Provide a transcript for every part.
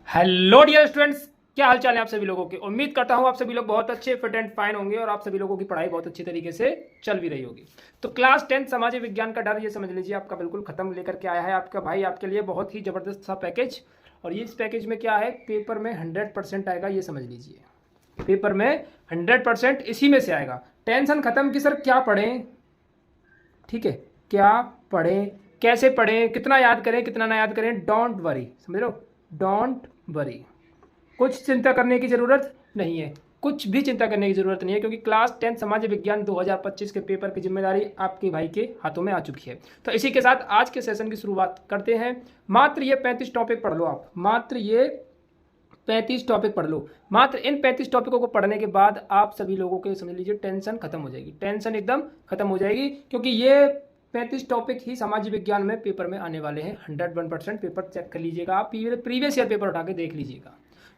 Hello dear students, क्या हाल चाल है आप सभी लोगों के। उम्मीद करता हूं आप सभी लोग बहुत अच्छे फिट एंड फाइन होंगे और आप सभी लोगों की पढ़ाई बहुत अच्छी तरीके से चल भी रही होगी। तो क्लास 10 सामाजिक विज्ञान का डर, ये समझ लीजिए आपका बिल्कुल खत्म लेकर के आया है आपका भाई आपके लिए बहुत ही जबरदस्त सा पैकेज। और ये इस पैकेज में क्या है, पेपर में 100% आएगा, ये समझ लीजिए पेपर में 100% इसी में से आएगा। टेंशन खत्म कि सर क्या पढ़ें, ठीक है, क्या पढ़ें, कैसे पढ़ें, कितना याद करें, कितना ना याद करें, डोंट वरी, समझ लो, डोंट वरी। कुछ चिंता करने की ज़रूरत नहीं है, कुछ भी चिंता करने की ज़रूरत नहीं है, क्योंकि क्लास 10 समाज विज्ञान 2025 के पेपर की जिम्मेदारी आपके भाई के हाथों में आ चुकी है। तो इसी के साथ आज के सेशन की शुरुआत करते हैं। मात्र ये 35 टॉपिक पढ़ लो आप, मात्र ये 35 टॉपिक पढ़ लो। मात्र इन 35 टॉपिकों को पढ़ने के बाद आप सभी लोगों के समझ लीजिए टेंशन खत्म हो जाएगी, टेंशन एकदम खत्म हो जाएगी, क्योंकि ये 35 टॉपिक ही सामाजिक विज्ञान में पेपर में आने वाले हैं। 101% पेपर चेक कर लीजिएगा आप, प्रीवियस ईयर पेपर उठा के देख लीजिएगा,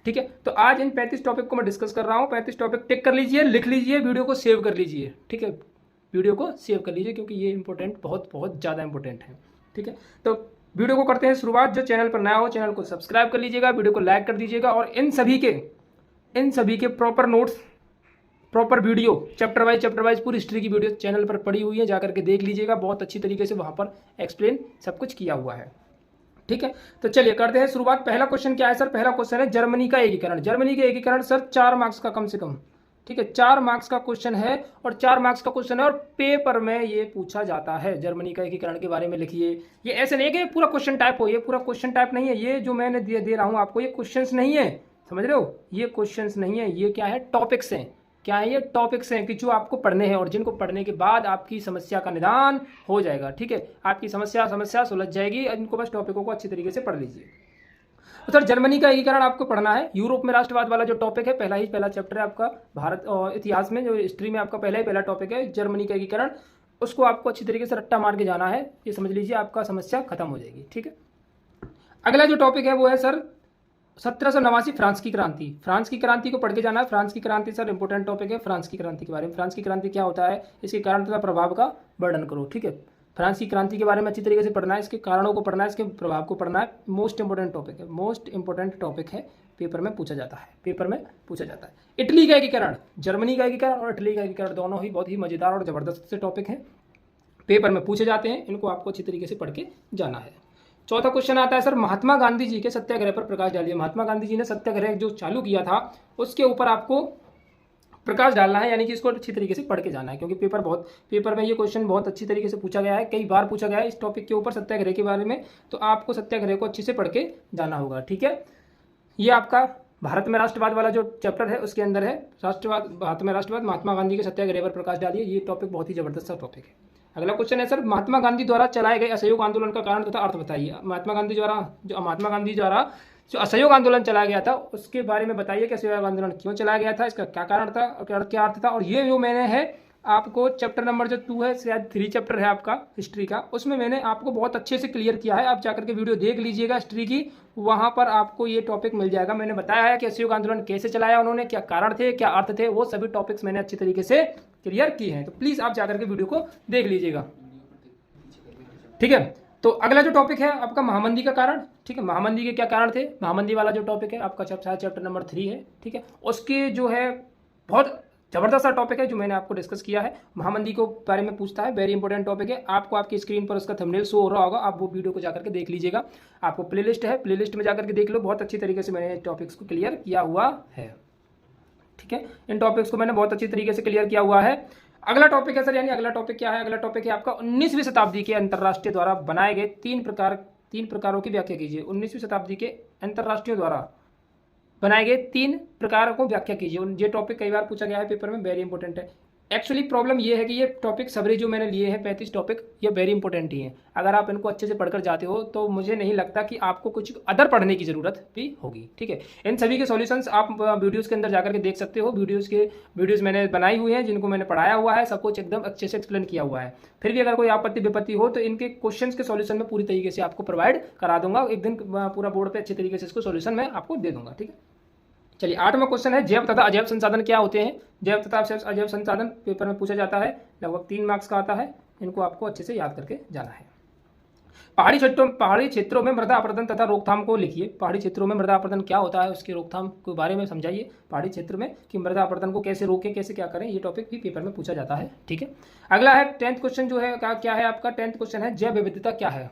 ठीक है। तो आज इन 35 टॉपिक को मैं डिस्कस कर रहा हूँ। 35 टॉपिक टिक कर लीजिए, लिख लीजिए, वीडियो को सेव कर लीजिए, ठीक है, वीडियो को सेव कर लीजिए, क्योंकि ये इंपॉर्टेंट, बहुत बहुत ज़्यादा इंपॉर्टेंट है, ठीक है। तो वीडियो को करते हैं शुरुआत। जो चैनल पर नया हो चैनल को सब्सक्राइब कर लीजिएगा, वीडियो को लाइक कर दीजिएगा, और इन सभी के proper notes, proper video, chapter wise पूरी हिस्ट्री की वीडियो चैनल पर पड़ी हुई है, जाकर के देख लीजिएगा, बहुत अच्छी तरीके से वहाँ पर एक्सप्लेन सब कुछ किया हुआ है, ठीक है। तो चलिए करते हैं शुरुआत। पहला क्वेश्चन क्या है सर, पहला क्वेश्चन है जर्मनी का एकीकरण। जर्मनी का एकीकरण सर 4 मार्क्स का कम से कम, ठीक है, 4 मार्क्स का क्वेश्चन है, और 4 मार्क्स का क्वेश्चन है, और पेपर में ये पूछा जाता है। जर्मनी का एकीकरण के बारे में लिखिए। ये ऐसे नहीं कि पूरा क्वेश्चन टाइप हो, ये पूरा क्वेश्चन टाइप नहीं है, ये जो मैंने दे रहा हूँ आपको, ये क्वेश्चंस नहीं है, समझ रहे हो, ये क्वेश्चंस नहीं है, ये क्या है, टॉपिक्स हैं। क्या है, ये टॉपिक्स हैं कि जो आपको पढ़ने हैं, और जिनको पढ़ने के बाद आपकी समस्या का निदान हो जाएगा, ठीक है, आपकी समस्या सुलझ जाएगी। इनको बस टॉपिकों को अच्छी तरीके से पढ़ लीजिए। तो सर जर्मनी का एकीकरण आपको पढ़ना है। यूरोप में राष्ट्रवाद वाला जो टॉपिक है, पहला चैप्टर है आपका भारत और इतिहास में, जो हिस्ट्री में आपका पहला टॉपिक है जर्मनी का एकीकरण, उसको आपको अच्छी तरीके से रट्टा मार के जाना है। ये समझ लीजिए आपका समस्या खत्म हो जाएगी, ठीक है। अगला जो टॉपिक है वो है सर 1789 फ्रांस की क्रांति। फ्रांस की क्रांति को पढ़ के जाना है। फ्रांस की क्रांति सर इंपॉर्टेंट टॉपिक है। फ्रांस की क्रांति के बारे में, फ्रांस की क्रांति क्या होता है, इसके कारण तथा प्रभाव का वर्णन करो, ठीक है। फ्रांस की क्रांति के बारे में अच्छी तरीके से पढ़ना है, इसके कारणों को पढ़ना है, इसके प्रभाव को पढ़ना है। मोस्ट इंपॉर्टेंट टॉपिक है, मोस्ट इंपॉर्टेंट टॉपिक है, पेपर में पूछा जाता है, पेपर में पूछा जाता है। इटली का एकीकरण, जर्मनी का एकीकरण और इटली का एकीकरण दोनों ही बहुत ही मजेदार और जबरदस्त से टॉपिक हैं, पेपर में पूछे जाते हैं, इनको आपको अच्छी तरीके से पढ़ के जाना है। चौथा क्वेश्चन आता है सर महात्मा गांधी जी के सत्याग्रह पर प्रकाश डालिए। महात्मा गांधी जी ने सत्याग्रह जो चालू किया था उसके ऊपर आपको प्रकाश डालना है, यानी कि इसको अच्छी तरीके से पढ़ के जाना है, क्योंकि पेपर में ये क्वेश्चन बहुत अच्छी तरीके से पूछा गया है, कई बार पूछा गया है इस टॉपिक के ऊपर, सत्याग्रह के बारे में। तो आपको सत्याग्रह को अच्छे से पढ़ के जाना होगा, ठीक है। ये आपका भारत में राष्ट्रवाद वाला जो चैप्टर है उसके अंदर है, राष्ट्रवाद, भारत में राष्ट्रवाद, महात्मा गांधी के सत्याग्रह पर प्रकाश डालिए। ये टॉपिक बहुत ही जबरदस्त टॉपिक है। अगला क्वेश्चन है सर महात्मा गांधी द्वारा चलाए गए असहयोग आंदोलन का कारण तथा अर्थ बताइए। महात्मा गांधी द्वारा जो असहयोग आंदोलन चलाया गया था उसके बारे में बताइए कि असहयोग आंदोलन क्यों चलाया गया था, इसका क्या कारण था और क्या अर्थ था। और ये जो मैंने है आपको चैप्टर नंबर जो 2 है, शायद 3 चैप्टर है आपका हिस्ट्री का, उसमें मैंने आपको बहुत अच्छे से क्लियर किया है। आप जाकर के वीडियो देख लीजिएगा हिस्ट्री की, वहाँ पर आपको ये टॉपिक मिल जाएगा। मैंने बताया है कि असहयोग आंदोलन कैसे चलाया उन्होंने, क्या कारण थे, क्या अर्थ थे, वो सभी टॉपिक्स मैंने अच्छी तरीके से क्लियर किए हैं। तो प्लीज़ आप जाकर के वीडियो को देख लीजिएगा, ठीक है। तो अगला जो टॉपिक है आपका महामंदी का कारण, ठीक है। महामंदी के क्या कारण थे, महामंदी वाला जो टॉपिक है आपका चैप्टर नंबर 3 है, ठीक है। उसके जो है बहुत जबरदस्त सा टॉपिक है जो मैंने आपको डिस्कस किया है, महामंदी को बारे में पूछता है, वेरी इंपॉर्टेंट टॉपिक है। आपको आपकी स्क्रीन पर उसका थंबनेल शो हो रहा होगा, आप वो वीडियो को जाकर के देख लीजिएगा। आपको प्लेलिस्ट है, प्लेलिस्ट में जाकर के देख लो, बहुत अच्छी तरीके से मैंने टॉपिक्स को क्लियर किया हुआ है, ठीक है। इन टॉपिक्स को मैंने बहुत अच्छी तरीके से क्लियर किया हुआ है। अगला टॉपिक है सर, यानी अगला टॉपिक क्या है, अगला टॉपिक है आपका 19वीं शताब्दी के अंतर्राष्ट्रीय द्वारा बनाए गए तीन प्रकारों की व्याख्या कीजिए। 19वीं शताब्दी के अंतर्राष्ट्रीय द्वारा बनाए गए 3 प्रकारों को व्याख्या कीजिए। ये टॉपिक कई बार पूछा गया है पेपर में, वेरी इंपॉर्टेंट है। एक्चुअली प्रॉब्लम ये है कि ये टॉपिक सबरे जो मैंने लिए हैं 35 टॉपिक, ये वेरी इंपॉर्टेंट ही हैं। अगर आप इनको अच्छे से पढ़कर जाते हो तो मुझे नहीं लगता कि आपको कुछ अदर पढ़ने की ज़रूरत भी होगी, ठीक है। इन सभी के सॉल्यूशंस आप वीडियोज़ के अंदर जाकर के देख सकते हो। वीडियोज़ मैंने बनाई हुई हैं, जिनको मैंने पढ़ाया हुआ है, सब कुछ एकदम अच्छे से एक्सप्लेन किया हुआ है। फिर भी अगर कोई आपत्ति विपत्ति हो तो इनके क्वेश्चन के सॉल्यूशन में पूरी तरीके से आपको प्रोवाइड करा दूंगा। एक दिन पूरा बोर्ड पर अच्छे तरीके से इसको सॉल्यूशन मैं आपको दे दूंगा, ठीक है। चलिए 8वां क्वेश्चन है जैव तथा अजैव संसाधन क्या होते हैं। जैव तथा अजैव संसाधन पेपर में पूछा जाता है, लगभग 3 मार्क्स का आता है। इनको आपको अच्छे से याद करके जाना है। पहाड़ी क्षेत्रों में मृदा अपरदन तथा रोकथाम को लिखिए। पहाड़ी क्षेत्रों में मृदा अपरदन क्या होता है, उसकी रोकथाम के बारे में समझाइए। पहाड़ी क्षेत्र में कि मृदा अपरदन को कैसे रोकें, कैसे क्या करें, ये टॉपिक भी पेपर में पूछा जाता है। ठीक है, अगला है 10th क्वेश्चन जो है क्या है आपका 10th क्वेश्चन है जैव विविधता क्या है।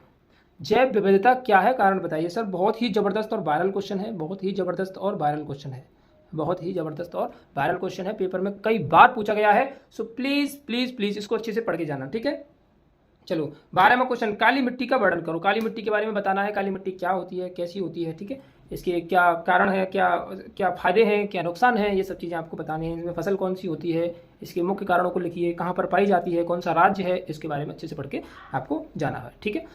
जैव विविधता क्या है, कारण बताइए। सर बहुत ही जबरदस्त और वायरल क्वेश्चन है, बहुत ही जबरदस्त और वायरल क्वेश्चन है, बहुत ही जबरदस्त और वायरल क्वेश्चन है, पेपर में कई बार पूछा गया है। सो प्लीज प्लीज प्लीज इसको अच्छे से पढ़ के जाना। ठीक है, चलो 12वां क्वेश्चन, काली मिट्टी का वर्णन करो। काली मिट्टी के बारे में बताना है, काली मिट्टी क्या होती है, कैसी होती है। ठीक है, इसके क्या कारण है, क्या क्या फायदे हैं, क्या नुकसान है, ये सब चीज़ें आपको बतानी है। इसमें फसल कौन सी होती है, इसके मुख्य कारणों को लिखिए, कहाँ पर पाई जाती है, कौन सा राज्य है, इसके बारे में अच्छे से पढ़ के आपको जाना है। ठीक है,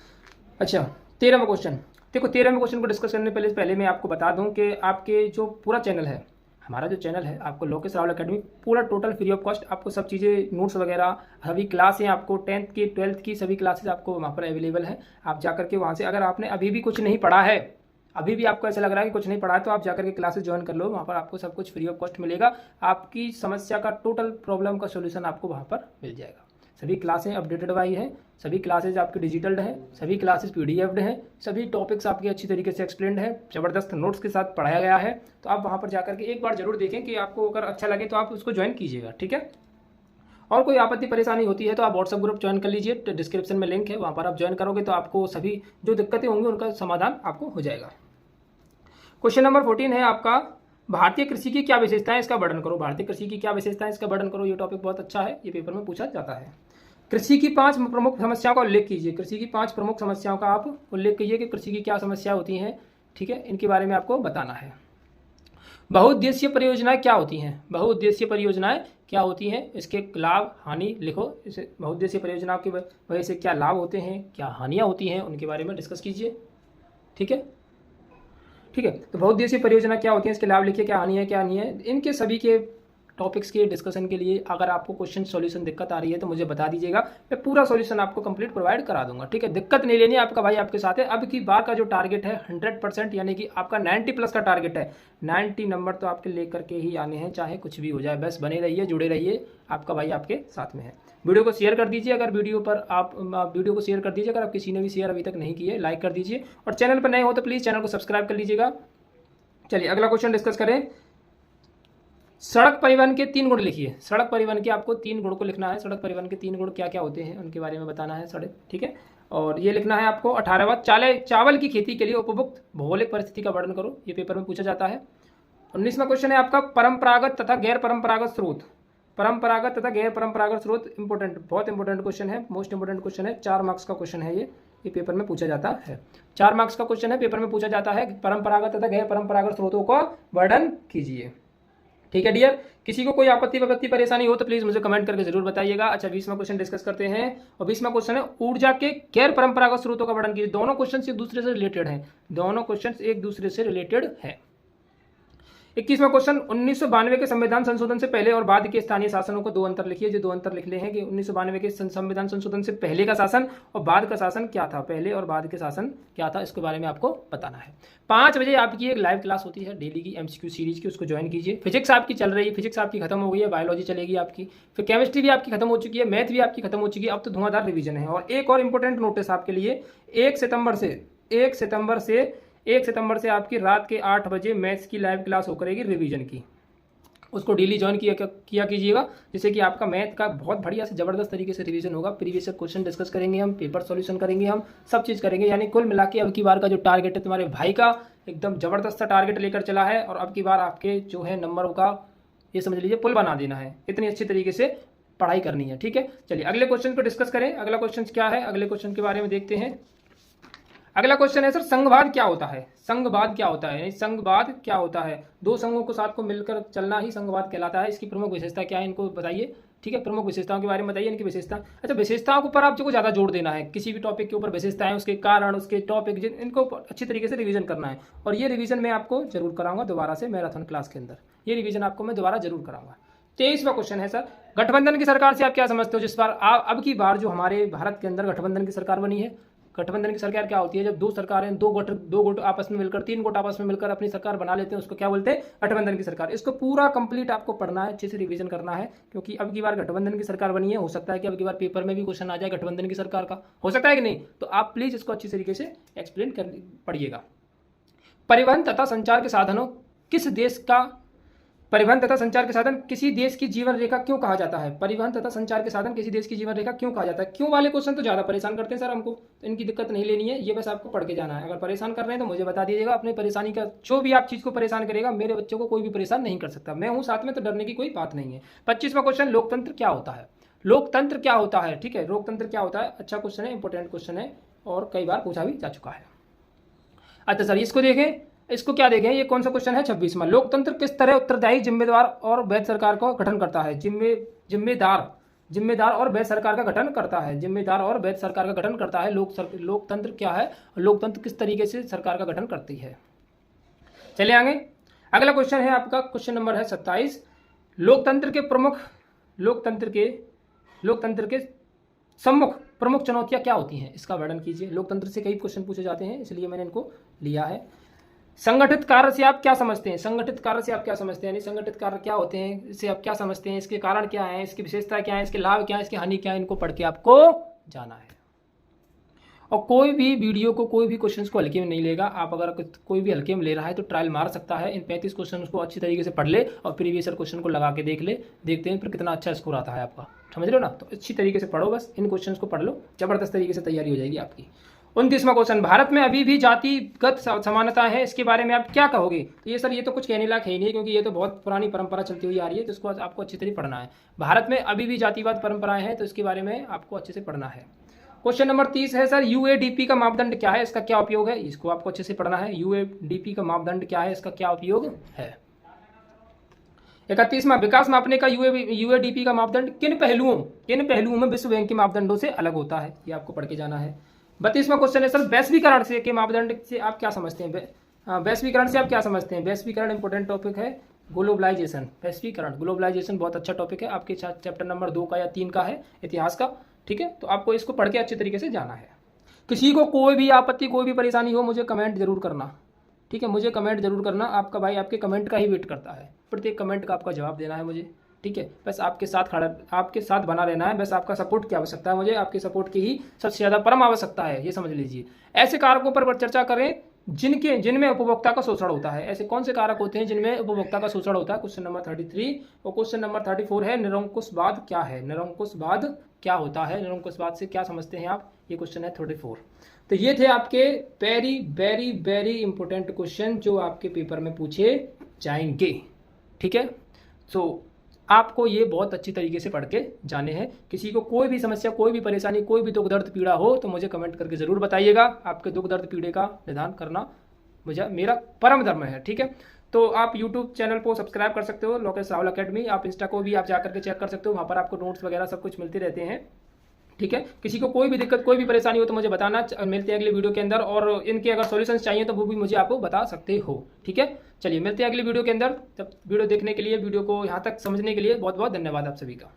अच्छा 13वां क्वेश्चन, देखो 13वें क्वेश्चन को डिस्कस करने पहले मैं आपको बता दूं कि आपके जो पूरा चैनल है, हमारा जो चैनल है आपको लोकेश रावल एकेडमी, पूरा टोटल फ्री ऑफ कॉस्ट आपको सब चीज़ें, नोट्स वगैरह, सभी क्लासें आपको 10th की 12th की सभी क्लासेस आपको वहाँ पर अवेलेबल है। आप जाकर के वहाँ से, अगर आपने अभी भी कुछ नहीं पढ़ा है, अभी भी आपको ऐसा लग रहा है कि कुछ नहीं पढ़ा है, तो आप जाकर के क्लासेस ज्वाइन कर लो। वहाँ पर आपको सब कुछ फ्री ऑफ कॉस्ट मिलेगा। आपकी समस्या का टोटल प्रॉब्लम का सोल्यूशन आपको वहाँ पर मिल जाएगा। सभी क्लासें अपडेटेड वाई हैं, सभी क्लासेज आपकी डिजिटल्ड हैं, सभी क्लासेस पीडीएफ्ड हैं, सभी टॉपिक्स आपके अच्छी तरीके से एक्सप्लेन्ड है, ज़बरदस्त नोट्स के साथ पढ़ाया गया है। तो आप वहाँ पर जाकर के एक बार जरूर देखें कि आपको अगर अच्छा लगे तो आप उसको ज्वाइन कीजिएगा। ठीक है, और कोई आपत्ति परेशानी होती है तो आप व्हाट्सएप ग्रुप ज्वाइन कर लीजिए, डिस्क्रिप्शन में लिंक है, वहाँ पर आप ज्वाइन करोगे तो आपको सभी जो दिक्कतें होंगी उनका समाधान आपको हो जाएगा। क्वेश्चन नंबर 14 है आपका, भारतीय कृषि की क्या विशेषताएं, इसका वर्णन करो। भारतीय कृषि की क्या विशेषताएं, इसका वर्णन करो। ये टॉपिक बहुत अच्छा है, ये पेपर में पूछा जाता है। कृषि की 5 प्रमुख समस्याओं का उल्लेख कीजिए। कृषि की 5 प्रमुख समस्याओं का आप उल्लेख कीजिए कि कृषि की क्या समस्या होती हैं। ठीक है, इनके बारे में आपको बताना है। बहुउद्देशीय परियोजनाएं क्या होती हैं, बहुउद्देशीय परियोजनाएं क्या होती हैं, इसके लाभ हानि लिखो। इसे बहुउद्देशीय परियोजनाओं की वजह से क्या लाभ होते हैं, क्या हानियां होती हैं, उनके बारे में डिस्कस कीजिए। ठीक है, ठीक है, तो बहुउद्देशीय परियोजना क्या होती है, इसके लाभ लिखिए, क्या हानि है, क्या नहीं है। इनके सभी के टॉपिक्स के डिस्कशन के लिए अगर आपको क्वेश्चन सॉल्यूशन दिक्कत आ रही है तो मुझे बता दीजिएगा, मैं पूरा सॉल्यूशन आपको कंप्लीट प्रोवाइड करा दूंगा। ठीक है, दिक्कत नहीं लेनी, आपका भाई आपके साथ है। अब की बार का जो टारगेट है 100%, यानी कि आपका 90+ का टारगेट है। 90 नंबर तो आपके लेकर के ही आने हैं, चाहे कुछ भी हो जाए। बस बने रहिए, जुड़े रहिए, आपका भाई आपके साथ में है। वीडियो को शेयर कर दीजिए, अगर वीडियो पर आप वीडियो को शेयर कर दीजिए, अगर आप किसी ने भी शेयर अभी तक नहीं किए, लाइक कर दीजिए, और चैनल पर नए हो तो प्लीज़ चैनल को सब्सक्राइब कर लीजिएगा। चलिए अगला क्वेश्चन डिस्कस करें। सड़क परिवहन के 3 गुण लिखिए। सड़क परिवहन के आपको 3 गुण को लिखना है। सड़क परिवहन के 3 गुण क्या क्या होते हैं उनके बारे में बताना है सड़क। ठीक है, और ये लिखना है आपको 18वां, चावल की खेती के लिए उपयुक्त भौगोलिक परिस्थिति का वर्णन करो। ये पेपर में पूछा जाता है। 19वां क्वेश्चन है आपका, परंपरागत तथा गैर परंपरागत स्रोत। परंपरागत तथा गैर परंपरागत स्रोत इंपॉर्टेंट, बहुत इंपॉर्टेंट क्वेश्चन है, मोस्ट इंपॉर्टेंट क्वेश्चन है। 4 मार्क्स का क्वेश्चन है ये पेपर में पूछा जाता है। 4 मार्क्स का क्वेश्चन है, पेपर में पूछा जाता है। परंपरागत तथा गैर परंपरागत स्रोतों का वर्णन कीजिए। ठीक है डियर, किसी को कोई आपत्ति परेशानी हो तो प्लीज मुझे कमेंट करके जरूर बताइएगा। अच्छा 20वां क्वेश्चन डिस्कस करते हैं, और 20वां क्वेश्चन है, ऊर्जा के गैर परंपरागत स्रोतों का वर्णन कीजिए। दोनों क्वेश्चन एक दूसरे से रिलेटेड हैं, दोनों क्वेश्चन एक दूसरे से रिलेटेड है। 21वां क्वेश्चन, 1992 के संविधान संशोधन से पहले और बाद के स्थानीय शासनों को 2 अंतर लिखिए। जो 2 अंतर लिख ले हैं कि 1992 के संविधान संशोधन से पहले का शासन और बाद का शासन क्या था, पहले और बाद के शासन क्या था, इसके बारे में आपको बताना है। 5 बजे आपकी एक लाइव क्लास होती है डेली की MCQ सीरीज की, उसको ज्वाइन कीजिए। फिजिक्स आपकी चल रही है, फिजिक्स आपकी खत्म हो गई है, बायोलॉजी चलेगी आपकी, फिर केमिस्ट्री भी आपकी खत्म हो चुकी है, मैथ भी आपकी खत्म हो चुकी है। अब तो धुआंधार रिवीजन है। और एक और इंपॉर्टेंट नोटिस आपके लिए, 1 सितंबर से आपकी रात के 8 बजे मैथ्स की लाइव क्लास हो करेगी रिवीजन की, उसको डेली ज्वाइन किया कीजिएगा, जिससे कि आपका मैथ का बहुत बढ़िया से ज़बरदस्त तरीके से रिवीजन होगा। प्रीवियस क्वेश्चन डिस्कस करेंगे हम, पेपर सॉल्यूशन करेंगे हम, सब चीज़ करेंगे। यानी कुल मिला के अब की बार का जो टारगेट है तुम्हारे भाई का, एकदम ज़बरदस्त सा टारगेट लेकर चला है। और अब की बार आपके जो है नंबरों का ये समझ लीजिए पुल बना देना है, इतनी अच्छी तरीके से पढ़ाई करनी है। ठीक है, चलिए अगले क्वेश्चन को डिस्कस करें। अगला क्वेश्चन क्या है, अगले क्वेश्चन के बारे में देखते हैं। अगला क्वेश्चन है सर, संघवाद क्या होता है। संघवाद क्या होता है, यानी संघवाद क्या होता है। 2 संघों को साथ को मिलकर चलना ही संघवाद कहलाता है। इसकी प्रमुख विशेषता क्या है, इनको बताइए। ठीक है, प्रमुख विशेषताओं के बारे में बताइए, इनकी विशेषता। अच्छा, विशेषताओं के ऊपर आपको ज़्यादा जोर देना है। किसी भी टॉपिक के ऊपर विशेषताएं, उसके कारण, उसके टॉपिक, इनको अच्छी तरीके से रिवीजन करना है। और ये रिवीजन मैं आपको जरूर कराऊंगा दोबारा से मैराथन क्लास के अंदर, ये रिवीजन आपको मैं दोबारा जरूर कराऊंगा। 23वां क्वेश्चन है सर, गठबंधन की सरकार से आप क्या समझते हो। जिस बार अब की बार जो हमारे भारत के अंदर गठबंधन की सरकार बनी है, गठबंधन की सरकार क्या होती है? जब दो सरकारें, दो गुट आपस में मिलकर, तीन गुट आपस में मिलकर अपनी सरकार बना लेते हैं, उसको क्या बोलते हैं? गठबंधन की सरकार। इसको पूरा कंप्लीट आपको पढ़ना है, अच्छे से रिवीजन करना है, क्योंकि अब की बार गठबंधन की सरकार बनी है, हो सकता है कि अब की बार पेपर में भी क्वेश्चन आ जाए गठबंधन की सरकार का, हो सकता है कि नहीं? तो आप प्लीज इसको अच्छी तरीके से एक्सप्लेन कर पढ़िएगा। परिवहन तथा संचार के साधनों किस देश का परिवहन तथा संचार के साधन किसी देश की जीवन रेखा क्यों कहा जाता है? परिवहन तथा संचार के साधन किसी देश की जीवन रेखा क्यों कहा जाता है? क्यों वाले क्वेश्चन तो ज़्यादा परेशान करते हैं सर हमको, तो इनकी दिक्कत नहीं लेनी है, ये बस आपको पढ़ के जाना है। अगर परेशान कर रहे हैं तो मुझे बता दीजिएगा, अपनी परेशानी का जो भी आप चीज़ को परेशान करेगा, मेरे बच्चों को कोई भी परेशान नहीं कर सकता, मैं हूँ साथ में, तो डरने की कोई बात नहीं है। 25वां क्वेश्चन, लोकतंत्र क्या होता है? लोकतंत्र क्या होता है? ठीक है, लोकतंत्र क्या होता है? अच्छा क्वेश्चन है, इंपॉर्टेंट क्वेश्चन है और कई बार पूछा भी जा चुका है। अच्छा सर, इसको देखें, इसको क्या देखें, ये कौन सा क्वेश्चन है? 26वां। लोकतंत्र किस तरह उत्तरदायी, जिम्मेदार और वैध सरकार का गठन करता है? जिम्मेदार और वैध सरकार का गठन करता है। जिम्मेदार और वैध सरकार का गठन करता है। लोकतंत्र क्या है? लोकतंत्र किस तरीके से सरकार का गठन करती है? चलिए आगे, अगला क्वेश्चन है आपका, क्वेश्चन नंबर है 27। लोकतंत्र के सम्मुख प्रमुख चुनौतियां क्या होती हैं? इसका वर्णन कीजिए। लोकतंत्र से कई क्वेश्चन पूछे जाते हैं, इसलिए मैंने इनको लिया है। संगठित कार्य से आप क्या समझते हैं? संगठित कार्य से आप क्या समझते हैं? यानी संगठित कार्य क्या होते हैं, इससे आप क्या समझते हैं, इसके कारण क्या है, इसकी विशेषता क्या है, इसके लाभ क्या है, इसकी हानि क्या है, इनको पढ़ के आपको जाना है। और कोई भी वीडियो को, कोई भी क्वेश्चन को हल्के में नहीं लेगा। आप अगर कोई भी हल्के में ले रहा है तो ट्रायल मार सकता है। इन 35 क्वेश्चन को अच्छी तरीके से पढ़ ले और प्रीवियस क्वेश्चन को लगा के देख ले, देखते हैं फिर कितना अच्छा स्कोर आता है आपका, समझ लो ना। तो अच्छी तरीके से पढ़ो, बस इन क्वेश्चन को पढ़ लो, जबरदस्त तरीके से तैयारी हो जाएगी आपकी। 29वां क्वेश्चन, भारत में अभी भी जातिगत समानता है, इसके बारे में आप क्या कहोगे? तो ये सर, ये तो कुछ कहने लायक है ही नहीं, क्योंकि ये तो बहुत पुरानी परंपरा चलती हुई आ रही है, तो इसको आपको अच्छी तरह पढ़ना है। भारत में अभी भी जातिवाद परंपराएं हैं, तो इसके बारे में आपको अच्छे से पढ़ना है। क्वेश्चन नंबर 30 है सर, यूएडीपी का मापदंड क्या है, इसका क्या उपयोग है? इसको आपको अच्छे से पढ़ना है। यूएडीपी का मापदंड क्या है, इसका क्या उपयोग है? 31वां, विकास मापने का यूएडीपी का मापदंड किन पहलुओं में विश्व बैंक के मापदंडों से अलग होता है? ये आपको पढ़ के जाना है। 32वां क्वेश्चन है सर, वैश्वीकरण से के मापदंड से आप क्या समझते हैं? वैश्वीकरण से आप क्या समझते हैं? वैश्वीकरण इंपॉर्टेंट टॉपिक है। ग्लोबलाइजेशन, वैश्वीकरण, ग्लोबलाइजेशन बहुत अच्छा टॉपिक है, आपके चैप्टर नंबर 2 का या 3 का है, इतिहास का। ठीक है, तो आपको इसको पढ़ के अच्छे तरीके से जाना है। किसी को कोई भी आपत्ति, कोई भी परेशानी हो, मुझे कमेंट जरूर करना। ठीक है, मुझे कमेंट जरूर करना, आपका भाई आपके कमेंट का ही वेट करता है, प्रत्येक कमेंट का आपका जवाब देना है मुझे। ठीक है, बस आपके साथ बना रहना है, बस आपका सपोर्ट की आवश्यकता है मुझे, आपके सपोर्ट की ही सबसे ज़्यादा परम आवश्यकता है, ये समझ लीजिए। ऐसे कारकों पर चर्चा करें जिनमें उपभोक्ता का शोषण होता है। ऐसे कौन से कारक होते हैं जिनमें उपभोक्ता का शोषण होता है? Question number 33। और क्वेश्चन नंबर 34 है, निरंकुशवाद क्या है? निरंकुशवाद क्या होता है? निरंकुशवाद से क्या समझते हैं आप? ये क्वेश्चन है 34। तो ये थे आपके very very very important question जो आपके पेपर में पूछे जाएंगे। ठीक है, तो आपको ये बहुत अच्छी तरीके से पढ़ के जाने हैं। किसी को कोई भी समस्या, कोई भी परेशानी, कोई भी दुख दर्द पीड़ा हो तो मुझे कमेंट करके ज़रूर बताइएगा। आपके दुख दर्द पीड़े का निदान करना मेरा परम धर्म है। ठीक है, तो आप यूट्यूब चैनल को सब्सक्राइब कर सकते हो, लोकेश राहुल अकेडमी। आप इंस्टा को भी आप जाकर के चेक कर सकते हो, वहाँ पर आपको नोट्स वगैरह सब कुछ मिलते रहते हैं। ठीक है, किसी को कोई भी दिक्कत, कोई भी परेशानी हो तो मुझे बताना। मिलते हैं अगले वीडियो के अंदर, और इनके अगर सॉल्यूशंस चाहिए तो वो भी मुझे आपको बता सकते हो। ठीक है, चलिए मिलते हैं अगले वीडियो के अंदर। तब वीडियो देखने के लिए, वीडियो को यहाँ तक समझने के लिए बहुत बहुत धन्यवाद आप सभी का।